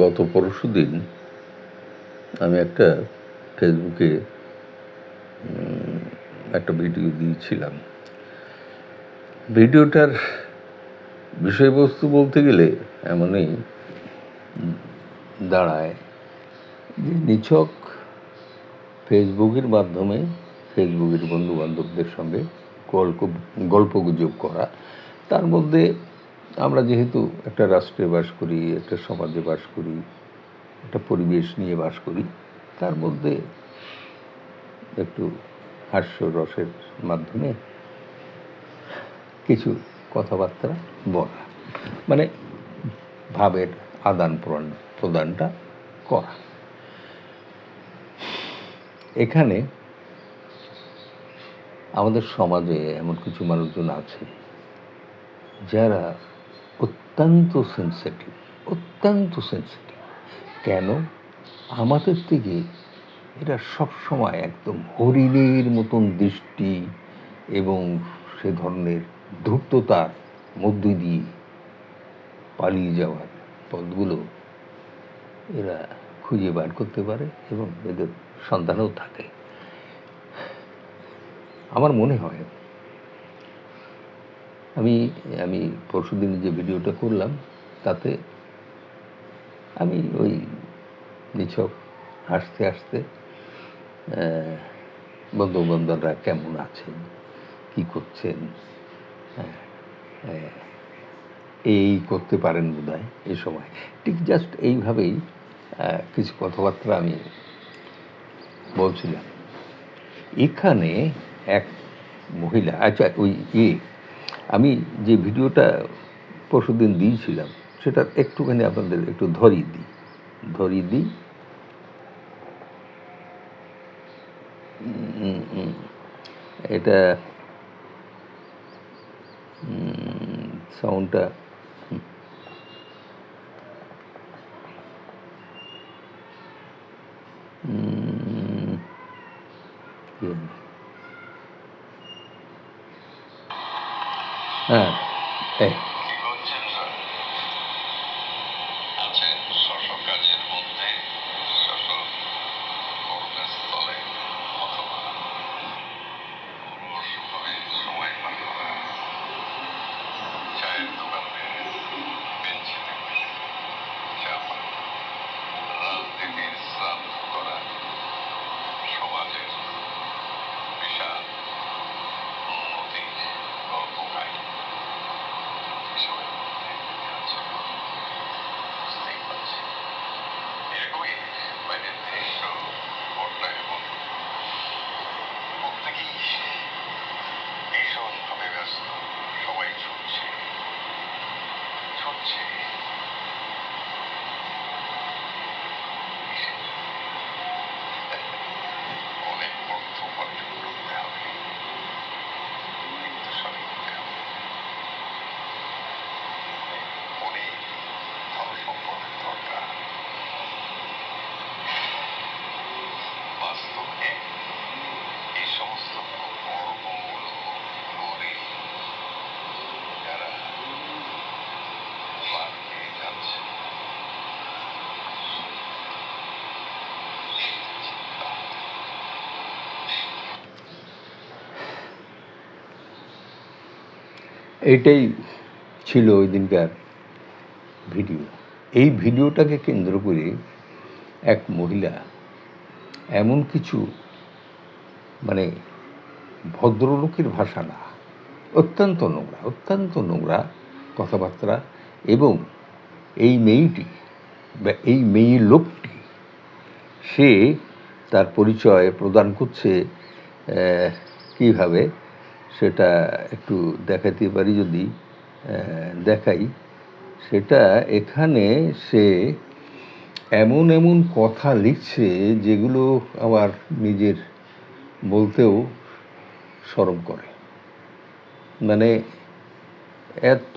গত পরশুদিন আমি একটা ফেসবুকে একটা ভিডিও দিয়েছিলাম। ভিডিওটার বিষয়বস্তু বলতে গেলে এমনই দাঁড়ায় যে নিছক ফেসবুকের মাধ্যমে ফেসবুকের বন্ধুবান্ধবদের সঙ্গে গল্পগুজব করা। তার মধ্যে আমরা যেহেতু একটা রাষ্ট্রে বাস করি, একটা সমাজে বাস করি, একটা পরিবেশ নিয়ে বাস করি, তার মধ্যে একটু হাস্যরসের মাধ্যমে কিছু কথাবার্তা বলা, মানে ভাবের আদান প্রদানটা করা। এখানে আমাদের সমাজে এমন কিছু মানুষজন আছে যারা অত্যন্ত সেন্সিটিভ। কেন? আমাদের থেকে এরা সবসময় একদম হরিণের মতন দৃষ্টি এবং সে ধরনের ধূর্ততার মধ্য দিয়ে পালিয়ে যাওয়ার পথগুলো এরা খুঁজে বার করতে পারে এবং এদের সন্ধানও থাকে। আমার মনে হয় আমি পরশুদিন যে ভিডিওটা করলাম তাতে আমি ওই নিছক হাসতে হাসতে বন্ধুবান্ধবরা কেমন আছেন, কি করছেন, এই করতে পারেন বোধহয় এই সময়, ঠিক জাস্ট এইভাবেই কিছু কথাবার্তা আমি বলছিলাম। এখানে এক মহিলা, আচ্ছা ওই আমি যে ভিডিওটা পরশুদিন দিয়েছিলাম সেটার একটুখানি আপনাদের একটু ধরিয়ে দিই। এটা সাউন্ডটা হ্যাঁ এইটাই ছিল ওই দিনকার ভিডিও। এই ভিডিওটাকে কেন্দ্র করে এক মহিলা এমন কিছু, মানে ভদ্রলোকের ভাষা না, অত্যন্ত নোংরা কথাবার্তা, এবং এই মেয়েটি বা এই মেয়ে লোকটি সে তার পরিচয় প্রদান করছে কীভাবে সেটা একটু দেখাতে পারি, যদি দেখাই সেটা। এখানে সে এমন কথা লিখছে যেগুলো আমার নিজের বলতেও শরম করে। মানে এত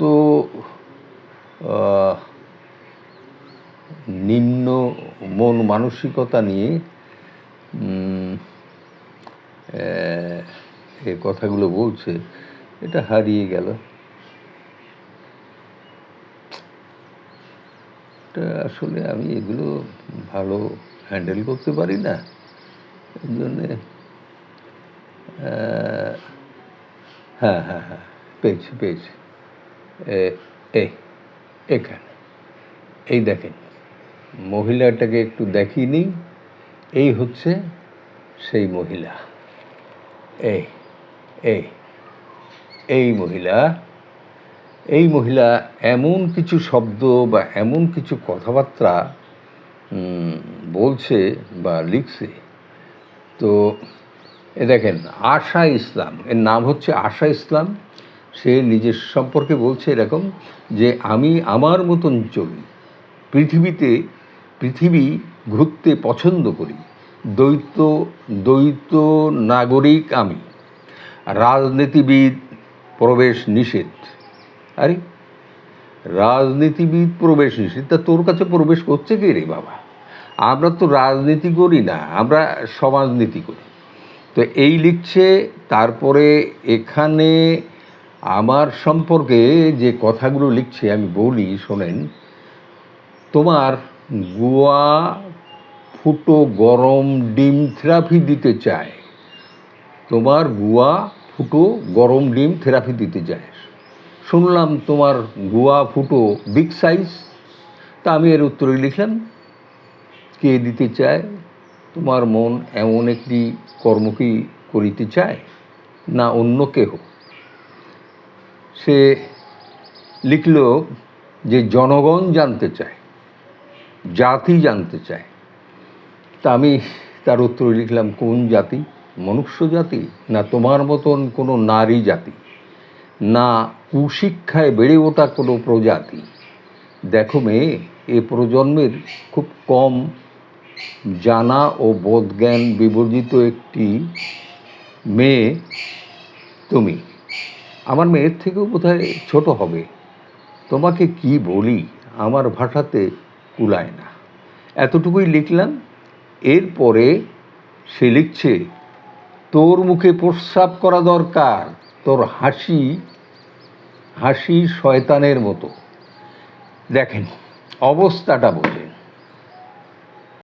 নিম্ন মন মানসিকতা নিয়ে এ কথাগুলো বলছে, এটা হারিয়ে গেল। একটা আসলে আমি এগুলো ভালো হ্যান্ডেল করতে পারি না, এই জন্যে হ্যাঁ হ্যাঁ হ্যাঁ, পেয়েছি পেয়েছি। এই এখানে এই দেখেন, মহিলাটাকে একটু দেখিয়ে নিই। এই হচ্ছে সেই মহিলা। এই এই এই মহিলা এই মহিলা এমন কিছু শব্দ বা এমন কিছু কথাবার্তা বলছে বা লিখছে। তো এ দেখেন, আশা ইসলাম, এর নাম হচ্ছে আশা ইসলাম। সে নিজের সম্পর্কে বলছে এরকম যে আমি আমার মতন চলি, পৃথিবী ঘুরতে পছন্দ করি, দ্বৈত দ্বৈত নাগরিক আমি, রাজনীতিবিদ প্রবেশ নিষেধ। আরে রাজনীতিবিদ প্রবেশ নিষেধ, তা তোর কাছে প্রবেশ করছে কে রে বাবা? আমরা তো রাজনীতি করি না, আমরা সমাজনীতি করি। তো এই লিখছে। তারপরে এখানে আমার সম্পর্কে যে কথাগুলো লিখছে আমি বলি, শোনেন। তোমার গুয়া ফুটো গরম ডিম থেরাপি দিতে চায়, তোমার গুয়া ফুটো গরম ডিম থেরাপি দিতে চায়। শুনলাম তোমার গুয়া ফুটো বিগ সাইজ। তা আমি এর উত্তরে লিখলাম, কে দিতে চায়? তোমার মন এমন একটি কর্ম কি করিতে চায়, না অন্য কেহ? সে লিখল যে জনগণ জানতে চায়, জাতি জানতে চায়। তা আমি তার উত্তরে লিখলাম, কোন জাতি? মনুষ্য জাতি, না তোমার মতন কোনো নারী জাতি, না কুশিক্ষায় বেড়ে ওঠা কোনো প্রজাতি? দেখো মেয়ে, এ প্রজন্মের খুব কম জানা ও বোধজ্ঞান বিবর্জিত একটি মেয়ে তুমি। আমার মেয়ের থেকেও বোধহয় ছোট হবে। তোমাকে কি বলি, আমার ভাষাতে কুলায় না। এতটুকুই লিখলাম। এরপরে সে লিখছে, তোর মুখে প্রস্রাব করা দরকার, তোর হাসি শয়তানের মতো। দেখেন অবস্থাটা বোঝেন।